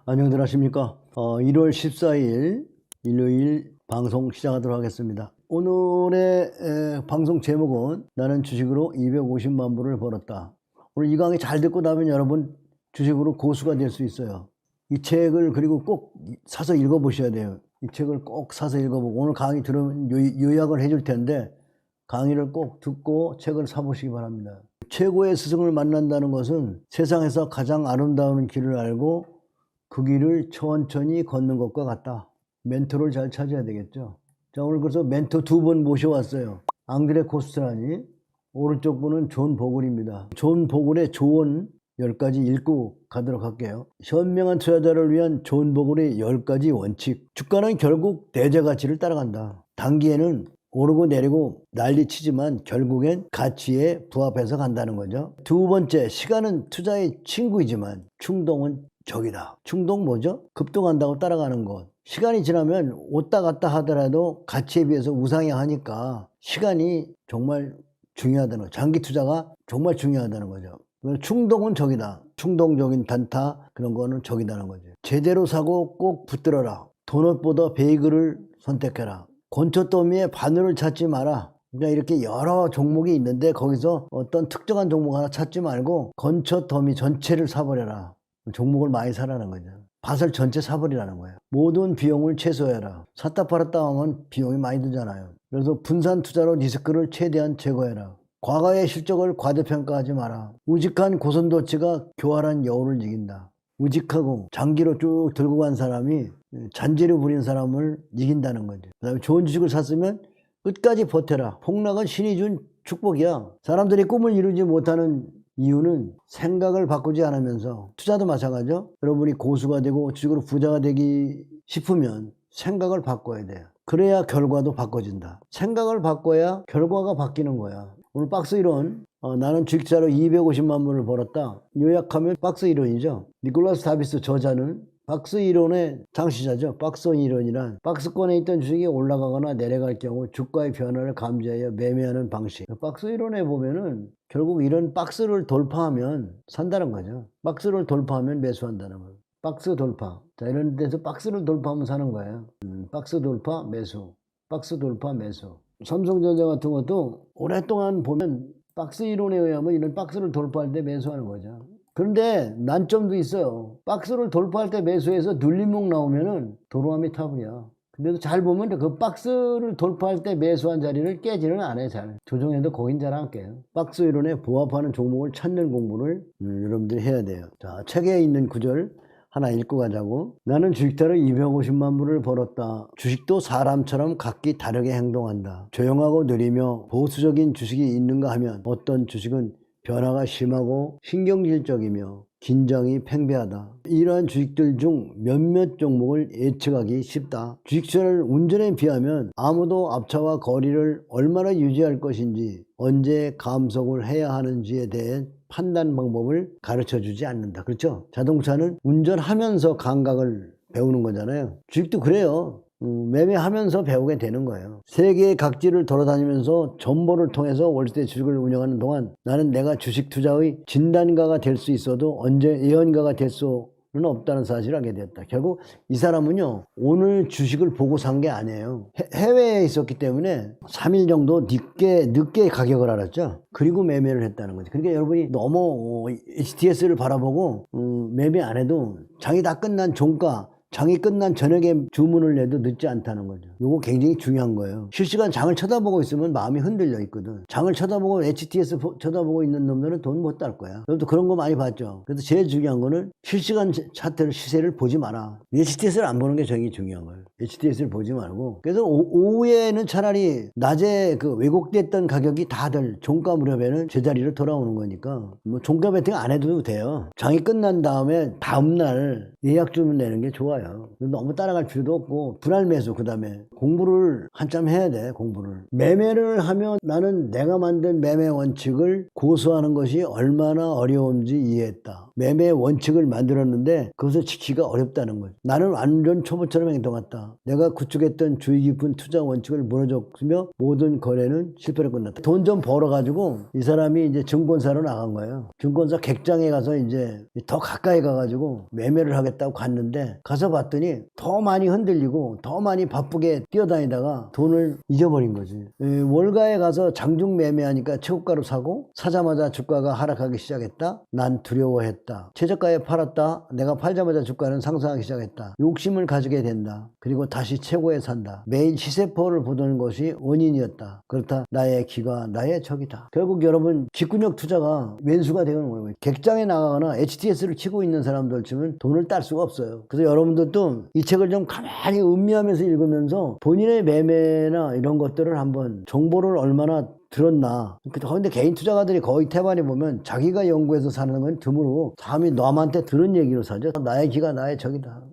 안녕들 하십니까? 1월 14일 일요일 방송 시작하도록 하겠습니다. 오늘의 방송 제목은 나는 주식으로 250만 불을 벌었다. 오늘 이 강의 잘 듣고 나면 여러분 주식으로 고수가 될 수 있어요. 이 책을 그리고 꼭 사서 읽어보셔야 돼요. 이 책을 꼭 사서 읽어보고 오늘 강의 들으면 요약을 해줄 텐데 강의를 꼭 듣고 책을 사보시기 바랍니다. 최고의 스승을 만난다는 것은 세상에서 가장 아름다운 길을 알고 그 길을 천천히 걷는 것과 같다. 멘토를 잘 찾아야 되겠죠. 자, 오늘 그래서 멘토 두 분 모셔왔어요. 앙드레 코스트라니, 오른쪽 분은 존 보글입니다. 존 보글의 조언 10가지 읽고 가도록 할게요. 현명한 투자자를 위한 존 보글의 10가지 원칙. 주가는 결국 대제 가치를 따라간다. 단기에는 오르고 내리고 난리치지만 결국엔 가치에 부합해서 간다는 거죠. 두 번째, 시간은 투자의 친구이지만 충동은 적이다. 충동 뭐죠? 급등한다고 따라가는 것. 시간이 지나면 왔다 갔다 하더라도 가치에 비해서 우상향하니까 시간이 정말 중요하다는 거죠. 장기 투자가 정말 중요하다는 거죠. 충동은 적이다. 충동적인 단타 그런 거는 적이다는 거죠. 제대로 사고 꼭 붙들어라. 도넛보다 베이글을 선택해라. 권초더미의 바늘을 찾지 마라. 그러니까 이렇게 여러 종목이 있는데 거기서 어떤 특정한 종목 하나 찾지 말고 권초더미 전체를 사버려라. 종목을 많이 사라는 거죠. 밭을 전체 사버리라는 거예요. 모든 비용을 최소해라. 샀다 팔았다 하면 비용이 많이 들잖아요. 그래서 분산 투자로 리스크를 최대한 제거해라. 과거의 실적을 과대평가하지 마라. 우직한 고선도치가 교활한 여우를 이긴다. 우직하고 장기로 쭉 들고 간 사람이 잔재를 부린 사람을 이긴다는 거죠. 그 다음에 좋은 주식을 샀으면 끝까지 버텨라. 폭락은 신이 준 축복이야. 사람들이 꿈을 이루지 못하는 이유는 생각을 바꾸지 않으면서, 투자도 마찬가지죠. 여러분이 고수가 되고 주식으로 부자가 되기 싶으면 생각을 바꿔야 돼요. 그래야 결과도 바꿔진다. 생각을 바꿔야 결과가 바뀌는 거야. 오늘 박스 이론, 나는 주식자로 250만 불을 벌었다. 요약하면 박스 이론이죠. 니콜라스 다비스 저자는 박스 이론의 창시자죠. 박스 이론이란 박스권에 있던 주식이 올라가거나 내려갈 경우 주가의 변화를 감지하여 매매하는 방식. 박스 이론에 보면은 결국 이런 박스를 돌파하면 산다는 거죠. 박스를 돌파하면 매수한다는 거예요. 박스 돌파. 자, 이런 데서 박스를 돌파하면 사는 거예요. 박스 돌파 매수. 박스 돌파 매수. 삼성전자 같은 것도 오랫동안 보면 박스 이론에 의하면 이런 박스를 돌파할 때 매수하는 거죠. 그런데 난점도 있어요. 박스를 돌파할 때 매수해서 눌림목 나오면은 도로함이 타버려. 근데도 잘 보면 그 박스를 돌파할 때 매수한 자리를 깨지는 않아요. 잘 조정해도 거긴 잘 안 깨요. 박스 이론에 부합하는 종목을 찾는 공부를 여러분들이 해야 돼요. 자, 책에 있는 구절 하나 읽고 가자고. 나는 주식자로 250만 불을 벌었다. 주식도 사람처럼 각기 다르게 행동한다. 조용하고 느리며 보수적인 주식이 있는가 하면 어떤 주식은 변화가 심하고 신경질적이며 긴장이 팽배하다. 이러한 주식들 중 몇몇 종목을 예측하기 쉽다. 주식처를 운전에 비하면 아무도 앞차와 거리를 얼마나 유지할 것인지, 언제 감속을 해야 하는지에 대해 판단 방법을 가르쳐 주지 않는다. 그렇죠? 자동차는 운전하면서 감각을 배우는 거잖아요. 주식도 그래요. 매매하면서 배우게 되는 거예요. 세계의 각지를 돌아다니면서 정보를 통해서 월스트리트 주식을 운영하는 동안 나는 내가 주식 투자의 진단가가 될 수 있어도 언제 예언가가 될 수는 없다는 사실을 알게 되었다. 결국 이 사람은요, 오늘 주식을 보고 산 게 아니에요. 해외에 있었기 때문에 3일 정도 늦게 가격을 알았죠. 그리고 매매를 했다는 거죠. 그러니까 여러분이 너무 HTS를 바라보고 매매 안 해도 장이 다 끝난 종가, 장이 끝난 저녁에 주문을 내도 늦지 않다는 거죠. 이거 굉장히 중요한 거예요. 실시간 장을 쳐다보고 있으면 마음이 흔들려 있거든. 장을 쳐다보고 HTS 쳐다보고 있는 놈들은 돈 못 딸 거야. 여러분도 그런 거 많이 봤죠. 그래서 제일 중요한 거는 실시간 차트를, 시세를 보지 마라. HTS를 안 보는 게 되게 중요한 거예요. HTS를 보지 말고. 그래서 오후에는 차라리 낮에 그 왜곡됐던 가격이 다들 종가 무렵에는 제자리로 돌아오는 거니까 뭐 종가 배팅 안 해도 돼요. 장이 끝난 다음에 다음날 예약 주문 내는 게 좋아요. 거예요. 너무 따라갈 필요도 없고 분할 매수, 그 다음에 공부를 한참 해야 돼. 공부를. 매매를 하면 나는 내가 만든 매매 원칙을 고수하는 것이 얼마나 어려운지 이해했다. 매매 원칙을 만들었는데 그것을 지키기가 어렵다는 거죠. 나는 완전 초보처럼 행동했다. 내가 구축했던 주의 깊은 투자 원칙을 무너졌으며 모든 거래는 실패로 끝났다. 돈 좀 벌어가지고 이 사람이 이제 증권사로 나간 거예요. 증권사 객장에 가서 이제 더 가까이 가가지고 매매를 하겠다고 갔는데 가서 봤더니 더 많이 흔들리고 더 많이 바쁘게 뛰어다니다가 돈을 잊어버린 거지. 월가에 가서 장중 매매하니까 최고가로 사고 사자마자 주가가 하락하기 시작했다. 난 두려워했다. 최저가에 팔았다. 내가 팔자마자 주가는 상승하기 시작했다. 욕심을 가지게 된다. 그리고 다시 최고에 산다. 매일 시세포를 보던 것이 원인이었다. 그렇다. 나의 기가 나의 적이다. 결국 여러분 집중력 투자가 왼수가 되는 거예요. 객장에 나가거나 HTS를 치고 있는 사람들 치면 돈을 딸 수가 없어요. 그래서 여러분들도 이 책을 좀 가만히 음미하면서 읽으면서 본인의 매매나 이런 것들을 한번 정보를 얼마나 들었나. 근데 개인 투자가들이 거의 태반에 보면 자기가 연구해서 사는 건 드물고 사람이 남한테 들은 얘기로 사죠. 나의 기가 나의 적이다.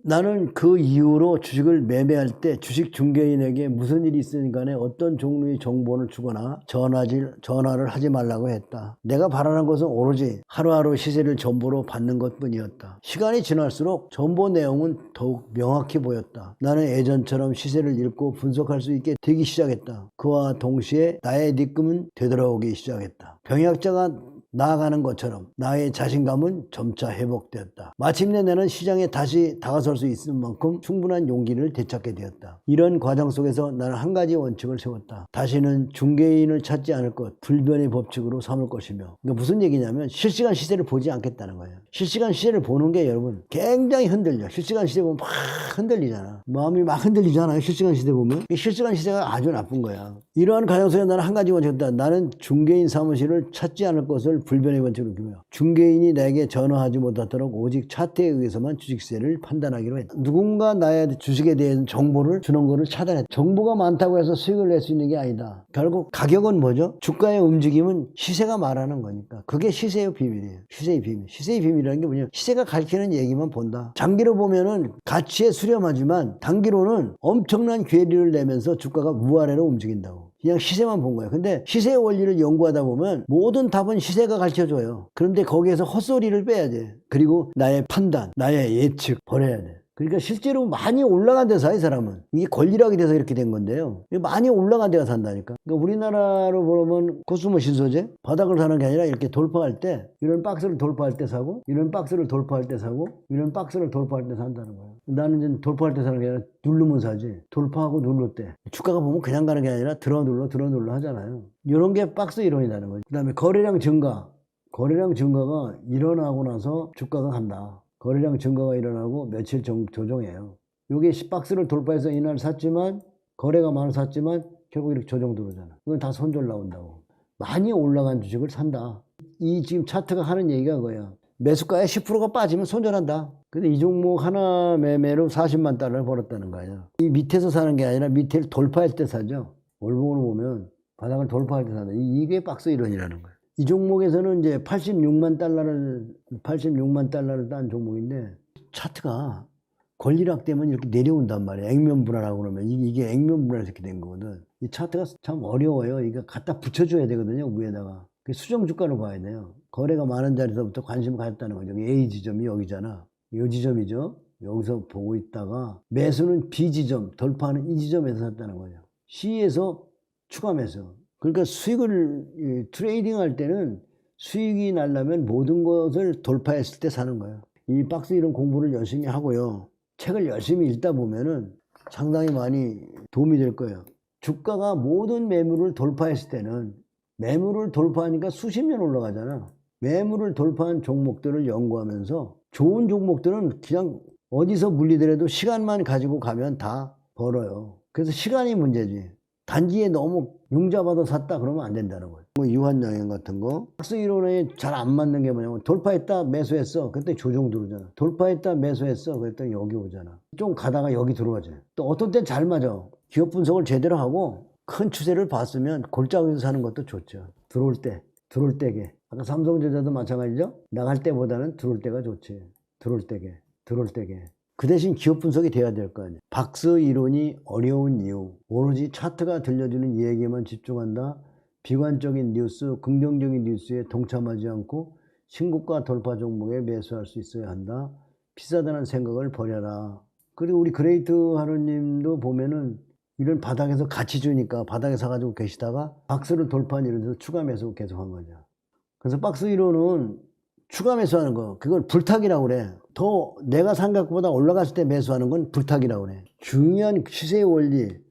나는 그 이후로 주식을 매매할 때 주식 중개인에게 무슨 일이 있으니 간에 어떤 종류의 정보를 주거나 전화를 하지 말라고 했다. 내가 바라는 것은 오로지 하루하루 시세를 정보로 받는 것뿐이었다. 시간이 지날수록 정보 내용은 더욱 명확히 보였다. 나는 예전처럼 시세를 읽고 분석할 수 있게 되기 시작했다. 그와 동시에 나의 니끔은 되돌아오기 시작했다. 병약자가 나아가는 것처럼 나의 자신감은 점차 회복되었다. 마침내 나는 시장에 다시 다가설 수 있을 만큼 충분한 용기를 되찾게 되었다. 이런 과정 속에서 나는 한 가지 원칙을 세웠다. 다시는 중개인을 찾지 않을 것, 불변의 법칙으로 삼을 것이며. 그러니까 무슨 얘기냐면 실시간 시세를 보지 않겠다는 거예요. 실시간 시세를 보는 게 여러분 굉장히 흔들려. 실시간 시세 보면 막 흔들리잖아. 마음이 막 흔들리잖아요. 실시간 시세 보면. 실시간 시세가 아주 나쁜 거야. 이러한 과정 속에서 나는 한 가지 원칙을 세웠다. 나는 중개인 사무실을 찾지 않을 것을 불변의 원칙으로 규명해요. 중개인이 내게 전화하지 못하도록 오직 차트에 의해서만 주식세를 판단하기로 했다. 누군가 나의 주식에 대한 정보를 주는 것을 차단했다. 정보가 많다고 해서 수익을 낼 수 있는 게 아니다. 결국 가격은 뭐죠? 주가의 움직임은 시세가 말하는 거니까. 그게 시세의 비밀이에요. 시세의 비밀. 시세의 비밀이라는 게 뭐냐면 시세가 가르치는 얘기만 본다. 장기로 보면은 가치에 수렴하지만 단기로는 엄청난 괴리를 내면서 주가가 무아래로 움직인다고. 그냥 시세만 본 거예요. 근데 시세의 원리를 연구하다 보면 모든 답은 시세가 가르쳐줘요. 그런데 거기에서 헛소리를 빼야 돼. 그리고 나의 판단, 나의 예측 버려야 돼. 그러니까 실제로 많이 올라간 데서 이 사람은. 이게 권리락이 돼서 이렇게 된 건데요. 많이 올라간 데가 산다니까. 그러니까 우리나라로 보면 코스모 신소재 바닥을 사는 게 아니라 이렇게 돌파할 때 이런 박스를 돌파할 때 사고 이런 박스를 돌파할 때 사고 이런 박스를 돌파할 때 산다는 거예요. 나는 이제 돌파할 때 사는 게 아니라 누르면 사지. 돌파하고 누를 때. 주가가 보면 그냥 가는 게 아니라 들어 눌러 하잖아요. 이런 게 박스 이론이라는 거죠. 그 다음에 거래량 증가. 거래량 증가가 일어나고 나서 주가가 간다. 거래량 증가가 일어나고 며칠 조정해요. 이게 박스를 돌파해서 이날 샀지만 거래가 많아서 샀지만 결국 이렇게 조정 들어오잖아. 이건 다 손절 나온다고. 많이 올라간 주식을 산다. 이 지금 차트가 하는 얘기가 그거야. 매수가의 10%가 빠지면 손절한다. 근데 이 종목 하나 매매로 40만 달러를 벌었다는 거야. 이 밑에서 사는 게 아니라 밑을 돌파할 때 사죠. 월봉으로 보면 바닥을 돌파할 때 산다. 이게 박스 이론이라는 거야. 이 종목에서는 이제 86만 달러를 딴 종목인데 차트가 권리락 되면 이렇게 내려온단 말이야. 액면 분할하고 그러면 이게 액면 분할해서 이렇게 된 거거든. 이 차트가 참 어려워요. 이거 갖다 붙여줘야 되거든요. 위에다가. 수정 주가로 봐야 돼요. 거래가 많은 자리에서부터 관심을 가졌다는 거죠. A 지점이 여기잖아. 이 지점이죠. 여기서 보고 있다가 매수는 B 지점, 돌파하는 이 지점에서 샀다는 거죠. C에서 추가 매수. 그러니까 수익을 트레이딩 할 때는 수익이 나려면 모든 것을 돌파했을 때 사는 거예요. 이 박스 이론 공부를 열심히 하고요. 책을 열심히 읽다 보면은 상당히 많이 도움이 될 거예요. 주가가 모든 매물을 돌파했을 때는 매물을 돌파하니까 수십 년 올라가잖아. 매물을 돌파한 종목들을 연구하면서 좋은 종목들은 그냥 어디서 물리더라도 시간만 가지고 가면 다 벌어요. 그래서 시간이 문제지. 단기에 너무 융잡아서 샀다 그러면 안 된다는 거예요. 뭐 유한양행 같은 거. 박스 이론에 잘 안 맞는 게 뭐냐면 돌파했다 매수했어. 그때 조정 들어오잖아. 돌파했다 매수했어. 그랬더니 여기 오잖아. 좀 가다가 여기 들어가지. 또 어떤 땐 잘 맞아. 기업 분석을 제대로 하고 큰 추세를 봤으면 골짜기에서 사는 것도 좋죠. 들어올 때게. 아까 삼성전자도 마찬가지죠. 나갈 때보다는 들어올 때가 좋지. 들어올 때게. 그 대신 기업 분석이 돼야 될 거 아니에요. 박스 이론이 어려운 이유, 오로지 차트가 들려주는 이야기에만 집중한다. 비관적인 뉴스, 긍정적인 뉴스에 동참하지 않고 신고가 돌파 종목에 매수할 수 있어야 한다. 비싸다는 생각을 버려라. 그리고 우리 그레이트 하루님도 보면은 이런 바닥에서 같이 주니까 바닥에 사가지고 계시다가 박스를 돌파한 이런 데서 추가 매수 계속 한 거죠. 그래서 박스 이론은 추가 매수하는 거, 그걸 불타기라고 그래. 더 내가 산 것보다 올라갔을 때 매수하는 건 불타기라고 그래. 중요한 시세의 원리를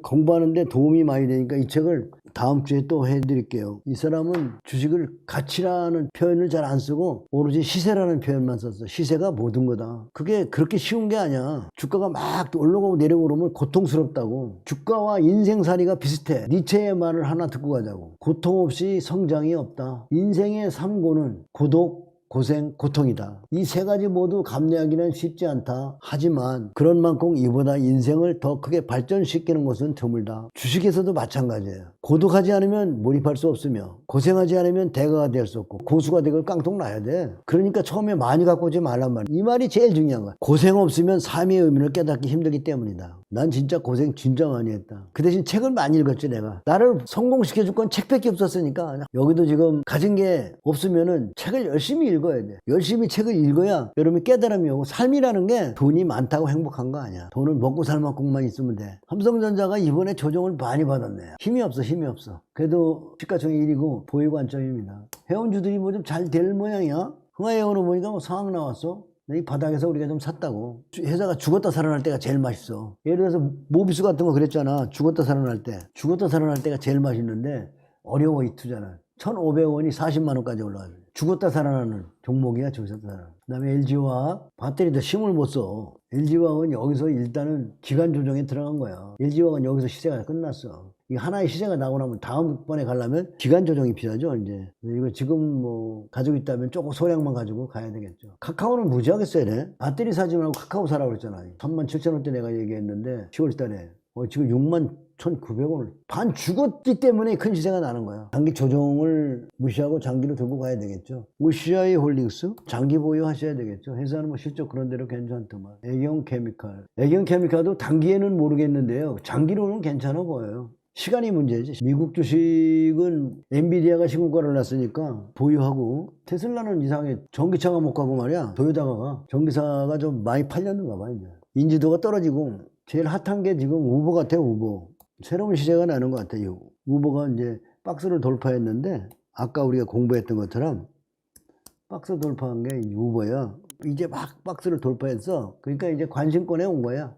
공부하는데 도움이 많이 되니까 이 책을 다음 주에 또 해드릴게요. 이 사람은 주식을 가치라는 표현을 잘 안 쓰고 오로지 시세라는 표현만 썼어. 시세가 모든 거다. 그게 그렇게 쉬운 게 아니야. 주가가 막 올라가고 내려오고 그러면 고통스럽다고. 주가와 인생살이가 비슷해. 니체의 말을 하나 듣고 가자고. 고통 없이 성장이 없다. 인생의 3고는 고독, 고생, 고통이다. 이 세 가지 모두 감내하기는 쉽지 않다. 하지만 그런 만큼 이보다 인생을 더 크게 발전시키는 것은 드물다. 주식에서도 마찬가지예요. 고독하지 않으면 몰입할 수 없으며 고생하지 않으면 대가가 될 수 없고 고수가 되고 깡통 나야 돼. 그러니까 처음에 많이 갖고 오지 말란 말이야. 이 말이 제일 중요한 거야. 고생 없으면 삶의 의미를 깨닫기 힘들기 때문이다. 난 진짜 고생 진짜 많이 했다. 그 대신 책을 많이 읽었지 내가. 나를 성공시켜줄 건 책밖에 없었으니까. 여기도 지금 가진 게 없으면은 책을 열심히 읽어야 돼. 열심히 책을 읽어야 여러분이 깨달음이 오고 삶이라는 게 돈이 많다고 행복한 거 아니야. 돈은 먹고 살 만큼만 있으면 돼. 삼성전자가 이번에 조정을 많이 받았네. 힘이 없어 힘이 없어. 그래도 시가총액 1위고 보유 관점입니다. 회원주들이 뭐 좀 잘 될 모양이야. 흥하해운으로 보니까 뭐 상황 나왔어. 이 바닥에서 우리가 좀 샀다고. 회사가 죽었다 살아날 때가 제일 맛있어. 예를 들어서 모비스 같은 거 그랬잖아. 죽었다 살아날 때. 죽었다 살아날 때가 제일 맛있는데 어려워 이 투자는. 1,500원이 40만 원까지 올라가요. 죽었다 살아나는 종목이야. 죽었다 살아나는. 그 다음에 LG화학 배터리도 힘을 못 써. LG화학은 여기서 일단은 기간 조정에 들어간 거야. LG화학은 여기서 시세가 끝났어. 이 하나의 시세가 나고 나면 다음번에 가려면 기간 조정이 필요하죠. 이제 이거 지금 뭐 가지고 있다면 조금 소량만 가지고 가야 되겠죠. 카카오는 무지하게 세네. 배터리 사지 말고 카카오 사라고 그랬잖아요. 37,000원대 내가 얘기했는데 10월 달에 지금 61,900원을 반 죽었기 때문에 큰 시세가 나는 거야. 장기 조정을 무시하고 장기로 들고 가야 되겠죠. OCI 홀딩스 장기 보유하셔야 되겠죠. 회사는 뭐 실적 그런 대로 괜찮더만. 애경케미칼. 애경케미칼도 단기에는 모르겠는데요. 장기로는 괜찮아 보여요. 시간이 문제지. 미국 주식은 엔비디아가 신고가를 났으니까 보유하고, 테슬라는 이상하게 전기차가 못 가고 말이야. 토요타가 전기차가 좀 많이 팔렸는가 봐. 이제 인지도가 떨어지고 제일 핫한 게 지금 우버 같아. 우버 새로운 시세가 나는 것 같아요. 우버가 이제 박스를 돌파했는데 아까 우리가 공부했던 것처럼 박스 돌파한 게 우버야. 이제 막 박스를 돌파했어. 그러니까 이제 관심권에 온 거야.